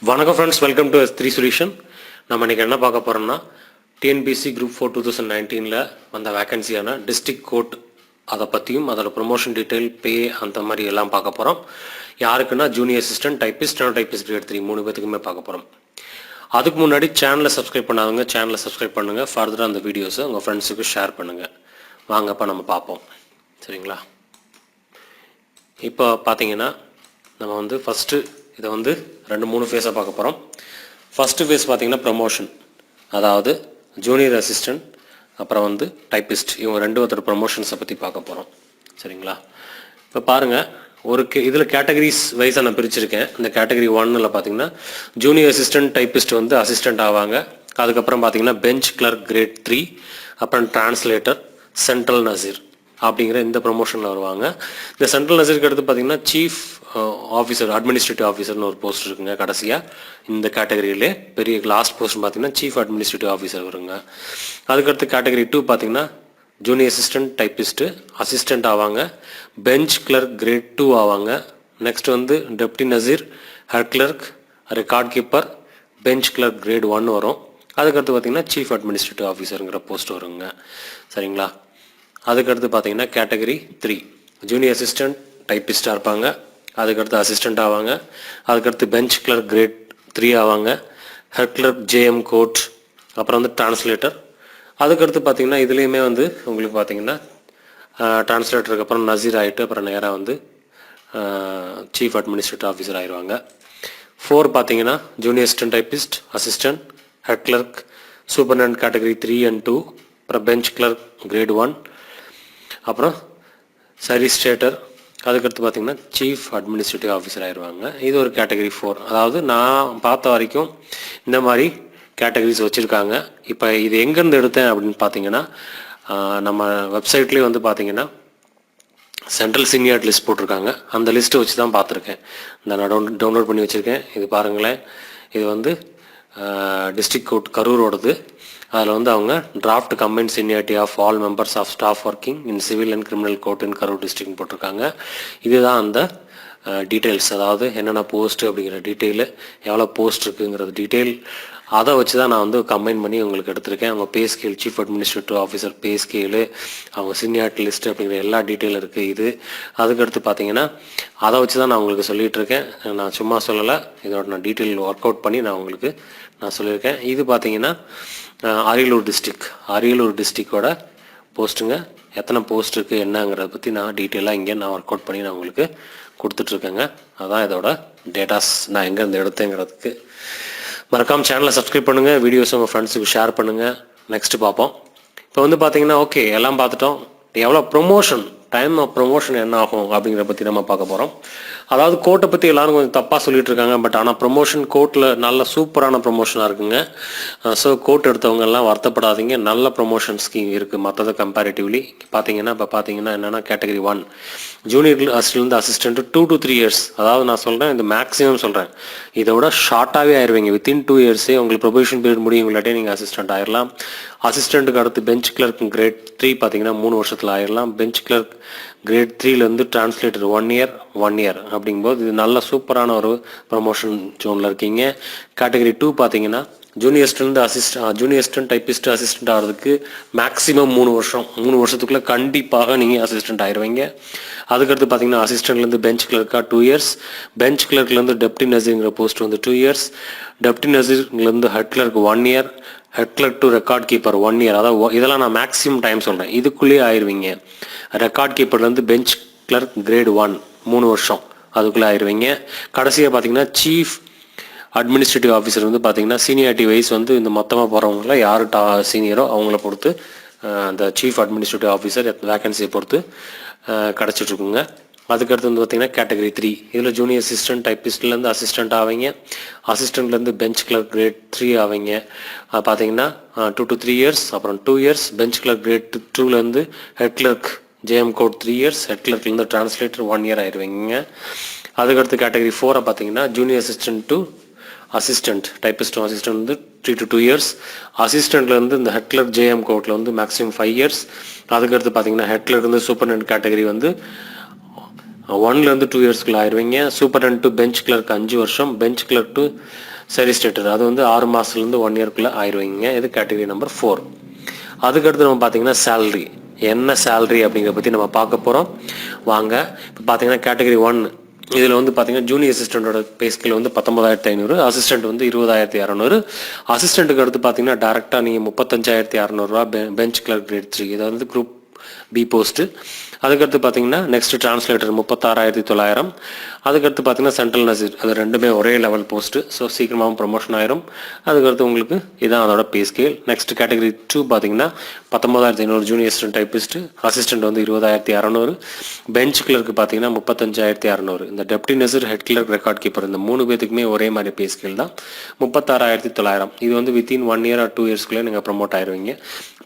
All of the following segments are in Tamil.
வணக்கம் friends, welcome to S3 solution. நம்ம இன்றைக்கி என்ன பார்க்க போகிறோம்னா டிஎன்பிசி குரூப் 4 2019 வந்த வேகன்சியான டிஸ்ட்ரிக்ட் கோர்ட் அதை பற்றியும் அதோட ப்ரொமோஷன் டீட்டெயில் பே அந்த மாதிரி எல்லாம் பார்க்க போகிறோம். யாருக்குன்னா junior assistant, typist, typist grade 3 3 பேத்துக்குமே பார்க்க போகிறோம். அதுக்கு முன்னாடி சேனலை சப்ஸ்கிரைப் பண்ணாதவங்க சேனலை சப்ஸ்கிரைப் பண்ணுங்கள். ஃபர்தராக அந்த வீடியோஸை உங்கள் ஃப்ரெண்ட்ஸுக்கு ஷேர் பண்ணுங்கள். வாங்கப்போ நம்ம பார்ப்போம், சரிங்களா? இப்போ பார்த்தீங்கன்னா நம்ம ஃபஸ்ட்டு இதை 2-3 ஃபேஸாக பார்க்க போகிறோம். ஃபஸ்ட்டு ஃபேஸ் பார்த்திங்கன்னா ப்ரமோஷன், அதாவது ஜூனியர் அசிஸ்டன்ட் அப்புறம் டைப்பிஸ்ட், இவங்க 2 ப்ரமோஷன்ஸை பற்றி பார்க்க போகிறோம், சரிங்களா? இப்போ பாருங்கள், இதில் கேட்டகரிஸ் வைஸாக நான் பிரிச்சிருக்கேன். இந்த கேட்டகரி 1ல் பார்த்தீங்கன்னா ஜூனியர் அசிஸ்டன்ட் டைப்பிஸ்ட் அசிஸ்டன்ட் ஆவாங்க. அதுக்கப்புறம் பார்த்தீங்கன்னா பெஞ்ச் கிளர்க் கிரேட் 3, அப்புறம் டிரான்ஸ்லேட்டர், சென்ட்ரல் நசீர் அப்படிங்கிற இந்த ப்ரொமோஷனில் வருவாங்க. இந்த சென்ட்ரல் நசீருக்கு அடுத்து பார்த்தீங்கன்னா சீஃப் ஆஃபீஸர், அட்மினிஸ்ட்ரேட்டிவ் ஆஃபீஸர்னு ஒரு போஸ்ட் இருக்குங்க. கடைசியாக இந்த கேட்டகரியிலே பெரிய லாஸ்ட் போஸ்ட் பார்த்தீங்கன்னா சீஃப் அட்மினிஸ்ட்ரேட்டிவ் ஆஃபீஸர் வருங்க. அதுக்கடுத்து கேட்டகரி 2 பார்த்தீங்கன்னா ஜூனியர் அசிஸ்டன்ட் டைப்பிஸ்ட்டு அசிஸ்டண்ட் ஆவாங்க. பெஞ்ச் கிளர்க் கிரேட் 2 ஆவாங்க. நெக்ஸ்ட் டெப்டி நசீர், head clerk, record keeper, bench clerk grade 1 வரும். அதுக்கடுத்து பார்த்தீங்கன்னா சீஃப் அட்மினிஸ்ட்ரேட்டிவ் ஆஃபீஸருங்கிற போஸ்ட் வருங்க, சரிங்களா? அதுக்கடுத்து பார்த்தீங்கன்னா கேட்டகரி 3 ஜூனியர் அசிஸ்டன்ட் டைப்பிஸ்டாக இருப்பாங்க. அதுக்கடுத்து அசிஸ்டண்ட் ஆவாங்க. அதுக்கடுத்து பெஞ்ச் கிளர்க் கிரேட் 3 ஆவாங்க. ஹெட் கிளர்க் ஜேஎம் கோட், அப்புறம் டிரான்ஸ்லேட்டர். அதுக்கடுத்து பார்த்தீங்கன்னா இதுலேயுமே உங்களுக்கு பார்த்தீங்கன்னா டிரான்ஸ்லேட்டருக்கு அப்புறம் நசீர் ஆகிட்டு அப்புறம் நேராக சீஃப் அட்மினிஸ்ட்ரேட்டிவ் ஆஃபீஸர் ஆயிடுவாங்க. 4 பார்த்தீங்கன்னா junior assistant typist, assistant, head clerk, superintendent category 3 and 2, அப்புறம் பெஞ்ச் கிளர்க் கிரேட் 1, அப்புறம் சரிஸ்டேட்டர். அதுக்கடுத்து பார்த்திங்கன்னா சீஃப் அட்மினிஸ்ட்ரேட்டிவ் ஆஃபீஸர் ஆயிடுவாங்க. இது ஒரு கேட்டகரி 4. அதாவது நான் பார்த்த வரைக்கும் இந்த மாதிரி கேட்டகரிஸ் வச்சுருக்காங்க. இப்போ இது எங்கேருந்து எடுத்தேன் அப்படின்னு பார்த்தீங்கன்னா நம்ம வெப்சைட்லேயே பார்த்தீங்கன்னா சென்ட்ரல் சீனியர் லிஸ்ட் போட்டிருக்காங்க. அந்த லிஸ்ட்டை வச்சு தான் பார்த்துருக்கேன். நான் டவுன்லோட் பண்ணி வச்சுருக்கேன். இது பாருங்களேன், இது டிஸ்ட்ரிக்ட் கோர்ட் கரூரோடது. அதில் அவங்க draft combined seniority of all members of staff working in civil and criminal court in Karur டிஸ்ட்ரிக்ட்னு போட்டிருக்காங்க. இதுதான் அந்த டீட்டெயில்ஸ், அதாவது என்னென்ன போஸ்ட்டு அப்படிங்கிற டீட்டெயிலு, எவ்வளோ போஸ்ட் இருக்குங்கிறது டீட்டெயில், அதை வச்சு தான் நான் கம்பைன் பண்ணி உங்களுக்கு எடுத்திருக்கேன். அவங்க pay scale, chief administrative officer pay scale, அவங்க சீனியாரிட்டி லிஸ்ட்டு அப்படிங்கிற எல்லா டீட்டெயிலும் இருக்குது. இது அதுக்கடுத்து பார்த்தீங்கன்னா அதை வச்சு தான் நான் உங்களுக்கு சொல்லிகிட்டு இருக்கேன். நான் சும்மா சொல்லலை, இதோட நான் டீட்டெயில் ஒர்க் அவுட் பண்ணி நான் சொல்லியிருக்கேன். இது பார்த்தீங்கன்னா அரியலூர் டிஸ்ட்ரிக்டோட போஸ்ட்டுங்க. எத்தனை போஸ்ட் இருக்குது என்னங்கிறத பற்றி நான் டீட்டெயிலாக இங்கே ஒர்க் அவுட் பண்ணி நான் உங்களுக்கு கொடுத்துட்ருக்கேங்க. அதான் இதோட டேட்டாஸ் நான் எங்கேருந்து எடுத்தேங்கிறதுக்கு. மறக்காமல் சேனலை சப்ஸ்கிரைப் பண்ணுங்கள், வீடியோஸ் உங்கள் ஃப்ரெண்ட்ஸுக்கு ஷேர் பண்ணுங்கள். நெக்ஸ்ட்டு பார்ப்போம். இப்போ பார்த்தீங்கன்னா ஓகே, எல்லாம் பார்த்துட்டோம். எவ்வளோ ப்ரொமோஷன், டைம் ஆஃப் ப்ரொமோஷன் என்ன ஆகும் அப்படிங்கிறத பற்றி நம்ம பார்க்க போகிறோம். அதாவது கோர்ட்டை பற்றி எல்லோரும் கொஞ்சம் தப்பாக சொல்லிட்டு இருக்காங்க. பட் ஆனால் ப்ரொமோஷன் கோர்ட்டில் நல்ல சூப்பரான ப்ரொமோஷனாக இருக்குங்க. ஸோ கோர்ட் எடுத்தவங்கெல்லாம் வருத்தப்படாதீங்க, நல்ல ப்ரொமோஷன் ஸ்கீம் இருக்குது மற்றதை கம்பேரிட்டிவ்லி பார்த்தீங்கன்னா. இப்போ பார்த்தீங்கன்னா என்னென்னா category 1 junior assistant assistant 2 to 3 years. அதாவது நான் சொல்கிறேன், இந்த மேக்ஸிமம் சொல்கிறேன், இதை விட ஷார்ட்டாகவே ஆயிடுவீங்க. வித்தின் 2 years உங்களுக்கு ப்ரொபேஷன் பீரியட் முடியும், இல்லாட்டே நீங்கள் அசிஸ்டன்ட் ஆயிடலாம். அசிஸ்டண்ட்டுக்கு அடுத்து பெஞ்ச் கிளர்க் கிரேட் 3 பார்த்தீங்கன்னா 3 வருஷத்தில் ஆயிடலாம். பெஞ்ச் கிளர்க் கிரேட் 3லேருந்து டிரான்ஸ்லேட்டர் 1 year அப்படிங்கும்போது இது நல்ல சூப்பரான ஒரு ப்ரமோஷன் ஜோனில் இருக்கீங்க. கேட்டகரி 2 பார்த்தீங்கன்னா ஜூனியர் அசிஸ்டன்ட் டைப்பிஸ்ட் அசிஸ்டன்ட் ஆகிறதுக்கு மேக்ஸிமம் 3 வருஷம். 3 வருஷத்துக்குள்ளே கண்டிப்பாக நீங்கள் அசிஸ்டன்ட் ஆயிடுவீங்க. அதுக்கடுத்து பார்த்தீங்கன்னா அசிஸ்டன்ட்லேருந்து பெஞ்ச் கிளர்க்காக 2 years, பெஞ்ச் கிளர்க்லேருந்து டெப்டி நசீருங்கிற போஸ்ட் 2 years, டெப்டி நசீர்லேருந்து head clerk 1 year, head clerk to record keeper 1 year. அதாவது இதெல்லாம் நான் மேக்ஸிமம் டைம் சொல்கிறேன், இதுக்குள்ளேயே ஆயிடுவீங்க. ரெக்கார்ட் கீப்பர்லேருந்து பெஞ்ச் கிளர்க் கிரேட் 1 3 வருஷம், அதுக்குள்ளே ஆயிடுவீங்க. கடைசியாக பார்த்தீங்கன்னா சீஃப் அட்மினிஸ்ட்ரேட்டிவ் ஆஃபீஸர் பார்த்தீங்கன்னா சீனியாரிட்டி வைஸ் இந்த மொத்தமாக போகிறவங்கள யார் சீனியரோ அவங்கள பொறுத்து அந்த சீஃப் அட்மினிஸ்ட்ரேட்டிவ் ஆஃபீஸர் வேகன்சியை பொறுத்து கிடச்சிட்ருக்குங்க. அதுக்கடுத்து பார்த்தீங்கன்னா கேட்டகரி 3 இதில் ஜூனியர் அசிஸ்டன்ட் டைப்பிஸ்ட்லேருந்து அசிஸ்டண்ட் ஆவீங்க. அசிஸ்டண்ட்லேருந்து பெஞ்ச் கிளர்க் கிரேட் 3 ஆவீங்க. பார்த்தீங்கன்னா 2 to 3 years, அப்புறம் 2 years பெஞ்ச் கிளர்க் கிரேட் 2லேருந்து head clerk JM court 3 years, head கிளர்க்லேருந்து டிரான்ஸ்லேட்டர் 1 year ஆயிடுவீங்க. அதுக்கடுத்து கேட்டகரி 4 பார்த்தீங்கன்னா junior assistant to assistant typist assistant 3 to 2 years, அசிஸ்டண்ட்லேருந்து இந்த ஹெட் கிளர்க் ஜேஎம் கோட்டில் மேக்ஸிமம் 5 years. அதுக்கடுத்து பார்த்தீங்கன்னா ஹெட் கிளர்க் சூப்பர்டென்ட் கேட்டகரி 1லேருந்து 2 இயர்ஸ்க்குள்ள ஆயிடுவீங்க. சூப்பரண்ட் டு பெஞ்ச் கிளர்க் 5 வருஷம், பெஞ்ச் கிளர்க் டு செரிஸ்டேட்டர் அது வந்து 6 மாதத்துலேருந்து 1 இயர்க்குள்ளே ஆயிடுவீங்க. இது கேட்டகரி நம்பர் 4. அதுக்கடுத்து நம்ம பார்த்தீங்கன்னா சேல்ரி, என்ன சேல்ரி அப்படிங்கிறத பற்றி நம்ம பார்க்க போகிறோம். வாங்க இப்போ பார்த்தீங்கன்னா கேட்டகரி 1 இதில் வந்து பார்த்தீங்கன்னா ஜூனியர் அசிஸ்டண்ட்டோட பே ஸ்கேல் வந்து 19,500, அசிஸ்டண்ட் வந்து 20,600. அசிஸ்டண்ட்டுக்கு அடுத்து பார்த்தீங்கன்னா டேரெக்டாக நீங்கள் 35,600 பெஞ்ச் கிளர்க் கிரேட் 3 இதை வந்து குரூப் பி போஸ்ட்டு. அதுக்கடுத்து பார்த்தீங்கன்னா நெக்ஸ்ட் டிரான்ஸ்லேட்டர் 36,900. அதுக்கடுத்து பார்த்தீங்கன்னா சென்ட்ரல் நசீர், அது ரெண்டுமே ஒரே லெவல் போஸ்ட்டு. ஸோ சீக்கிரமாகவும் ப்ரொமோஷன் ஆயிரும். அதுக்கடுத்து உங்களுக்கு இதான் அதோட பே ஸ்கேல். நெக்ஸ்ட் கேட்டகரி 2 பார்த்தீங்கன்னா 19,500 ஜூனியர் அசிஸ்டன்ட் டைப்பிஸ்ட்டு, அசிஸ்டண்ட் வந்து 20,600, பெஞ்ச் கிளர்க்கு பார்த்தீங்கன்னா 35,600. இந்த டெப்டி நசீர், ஹெட் கிளர்க், ரெக்கார்ட் கீப்பர் இந்த 3 பேத்துக்குமே ஒரே மாதிரி பே ஸ்கேல் தான் 36,900. இது வந்து வித்தின் 1 இயர் ஆர் 2 இயர்ஸ்க்குள்ளே நீங்கள் ப்ரொமோட் ஆயிடுவீங்க.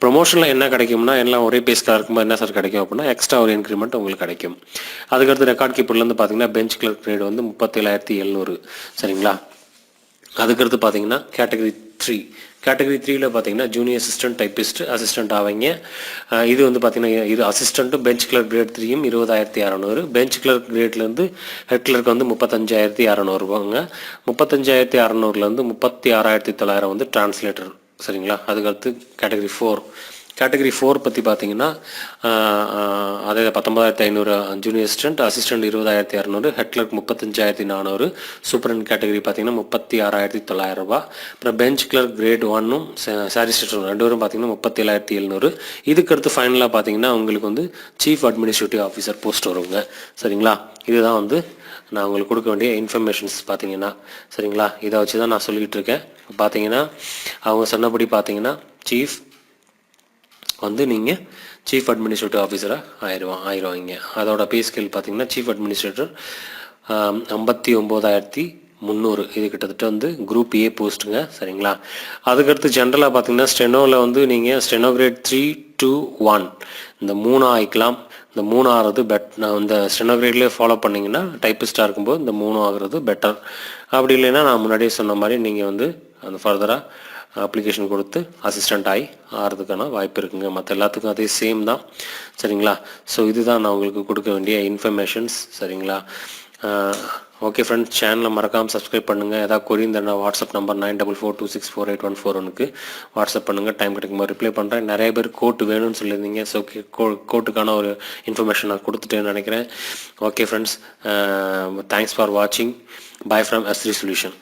ப்ரொமோஷனில் என்ன கிடைக்கும்னா எல்லாம் ஒரே பே ஸ்கேலாக இருக்கும்போது என்ன சார் கிடைக்கும் அப்படின்னா எக்ஸ்ட்ரா ஒரு இன்க்ரிமெண்ட் உங்களுக்கு கிடைக்கும். அதுக்கடுத்து ரெக்கார்ட் கீப்பர்லேருந்து பார்த்தீங்கன்னா பெஞ்ச் கிளர்க் கிரேட் வந்து 37,700. சரிங்களா. அதுக்கடுத்து பார்த்தீங்கன்னா கேட்டகரி 3. கேட்டகரி 3ல பார்த்தீங்கன்னா ஜூனியர் அசிஸ்டன்ட் டைப்பிஸ்ட் அசிஸ்டன்ட் ஆவீங்க. இது வந்து பார்த்தீங்கன்னா இது அசிஸ்டண்ட்டும் பெஞ்ச் கிளர்க் கிரேட் 3யும் 20,600. பெஞ்ச் கிளர்க் கிரேட்லேருந்து ஹெட் கிளர்க் வந்து 35,600. 35,600லேருந்து 36,900 வந்து டிரான்ஸ்லேட்டர். சரிங்களா. அதுக்கடுத்து கேட்டகரி 4. கேட்டகரி 4 பற்றி பார்த்தீங்கன்னா அதே 19,500 junior assistant 20,600, head clerk 35,400, superintendent category பார்த்தீங்கன்னா 36,900 ரூபா. அப்புறம் பெஞ்ச் கிளர்க் கிரேட் 1ம் சாரிஸ்டேட்டர் 2 பேரும் பார்த்தீங்கன்னா 37,700. இதுக்கடுத்து ஃபைனலாக பார்த்தீங்கன்னா உங்களுக்கு வந்து சீஃப் அட்மினிஸ்ட்ரேட்டிவ் ஆஃபீஸர் போஸ்ட் வருங்க. சரிங்களா. இதுதான் வந்து நான் உங்களுக்கு கொடுக்க வேண்டிய இன்ஃபர்மேஷன்ஸ் பார்த்தீங்கன்னா. சரிங்களா. இதை வச்சு தான் நான் சொல்லிகிட்டு இருக்கேன். பார்த்தீங்கன்னா அவங்க சொன்னபடி பார்த்தீங்கன்னா சீஃப் வந்து நீங்கள் சீஃப் அட்மினிஸ்ட்ரேட்டிவ் ஆஃபீஸராக ஆயிடுவாங்க. அதோட பே ஸ்கேல் பார்த்தீங்கன்னா சீஃப் அட்மினிஸ்ட்ரேட்டர் 59,300. இது கிட்டத்தட்ட வந்து குரூப் ஏ போஸ்ட்டுங்க. சரிங்களா. அதுக்கடுத்து ஜென்ரலாக பார்த்தீங்கன்னா ஸ்டெனோவில் வந்து நீங்கள் ஸ்டெனோ கிரேட் 3, 2, 1 இந்த 3 ஆகிக்கலாம். இந்த 3 ஆகிறது நான் இந்த ஸ்டெனோ கிரேட்லேயே ஃபாலோ பண்ணிங்கன்னா டைப்பிஸ்ட்டாக இருக்கும்போது இந்த 3 ஆகிறது பெட்டர். அப்படி இல்லைன்னா நான் முன்னாடியே சொன்ன மாதிரி நீங்கள் வந்து அந்த ஃபர்தராக அப்ளிகேஷன் கொடுத்து அசிஸ்டண்ட் ஆகிறதுக்கான வாய்ப்பு இருக்குங்க. மற்ற எல்லாத்துக்கும் அதே சேம் தான். சரிங்களா. ஸோ இதுதான் நான் உங்களுக்கு கொடுக்க வேண்டிய இன்ஃபர்மேஷன்ஸ். சரிங்களா. ஓகே ஃப்ரெண்ட்ஸ், சேனலை மறக்காமல் சப்ஸ்கிரைப் பண்ணுங்கள். ஏதாவது கொரி இந்த வாட்ஸ்அப் நம்பர் 9442648141க்கு வாட்ஸ்அப் பண்ணுங்கள். டைம் கிடைக்கும்போது ரிப்ளை பண்ணுறேன். நிறைய பேர் கோட் வேணும்னு சொல்லியிருந்தீங்க. ஸோ கோட்டுக்கான ஒரு இன்ஃபர்மேஷன் நான் கொடுத்துட்டேன்னு நினைக்கிறேன். ஓகே ஃப்ரெண்ட்ஸ், தேங்க்ஸ் ஃபார் வாட்சிங். By from S3 Solution.